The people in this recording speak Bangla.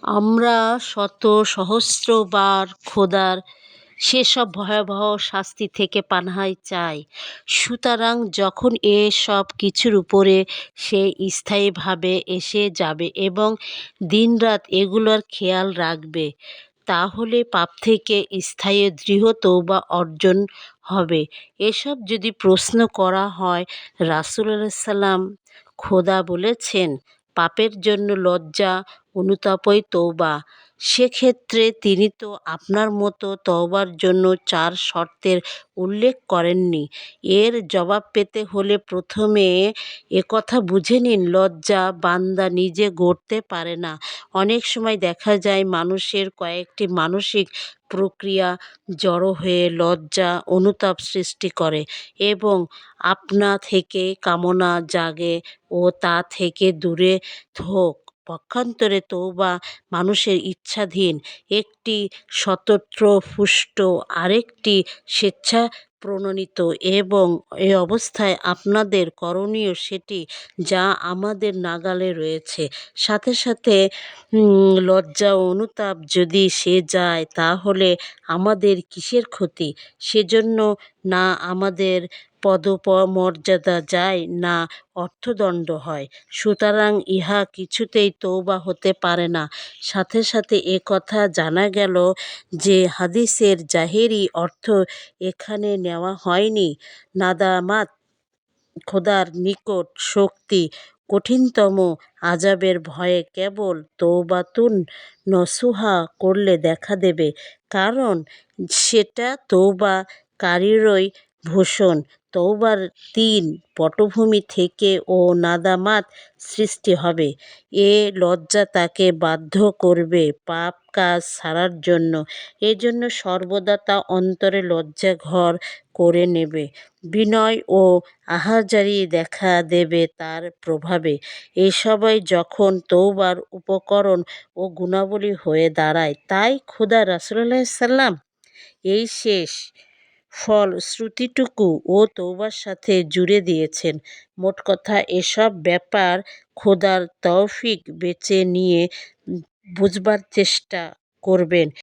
আমরা শত সহস্রবার খোদার সেসব ভয়াবহ শাস্তি থেকে পানাহাই চাই। সুতরাং যখন এসব কিছুর উপরে সে স্থায়ীভাবে এসে যাবে এবং দিনরাত এগুলোর খেয়াল রাখবে, তাহলে পাপ থেকে স্থায়ী দৃঢ় তওবা অর্জন হবে। এসব যদি প্রশ্ন করা হয়, রাসূলুল্লাহ সাল্লাম খোদা বলেছেন, পাপের জন্য লজ্জা অনুতাপই তওবা। সেক্ষেত্রে তিনি তো আপনার মতো তওবার জন্য ৪ শর্তের উল্লেখ করেননি। এর জবাব পেতে হলে প্রথমে একথা বুঝে নিন, লজ্জা বান্দা নিজে গড়তে পারে না। অনেক সময় দেখা যায় মানুষের কয়েকটি মানসিক প্রক্রিয়া জড়ো হয়ে লজ্জা অনুতাপ সৃষ্টি করে এবং আপনা থেকে কামনা জাগে ও তা থেকে দূরে হোক। পক্ষান্তরে তওবা মানুষের ইচ্ছাধীন, একটি স্বতঃস্ফূর্ত, আরেকটি স্বেচ্ছাপ্রণোদিত এবং এ অবস্থায় আপনাদের করণীয় সেটি যা আমাদের নাগালে রয়েছে। সাথে সাথে লজ্জা ও অনুতাপ যদি সে যায়, তাহলে আমাদের কিসের ক্ষতি? সেজন্য না আমাদের পদমর্যাদা যায়, না অর্থদণ্ড হয়। সুতরাং ইহা কিছুতেই তওবা হতে পারে না। সাথে সাথে একথা জানা গেল যে হাদীসের জাহিরি অর্থ এখানে নেওয়া হয়নি নাদামাত, খোদার নিকট শক্তি, কঠিনতম আযাবের ভয়ে কেবল তওবাতুন নসুহা করলে দেখা দেবে, কারণ সেটা তওবাকারীরই ভূষণ। তওবার ৩ পটভূমি থেকে ও নাদামাত সৃষ্টি হবে। এ লজ্জা তাকে বাধ্য করবে পাপ কাজ ছাড়ার জন্য। এজন্য সর্বদা তা অন্তরে লজ্জা ঘর করে নেবে। বিনয় ও আহাজারি দেখা দেবে তার প্রভাবে। এসবই যখন তওবার উপকরণ ও গুণাবলী হয়ে দাঁড়ায়, তাই খোদা রাসূলুল্লাহ সাল্লাম এই শেষ ফলশ্রুতিটুকু ও তওবার সাথে জুড়ে দিয়েছেন। মোটকথা, এসব ব্যাপার খোদার তৌফিক বেছে নিয়ে বুঝবার চেষ্টা করবেন।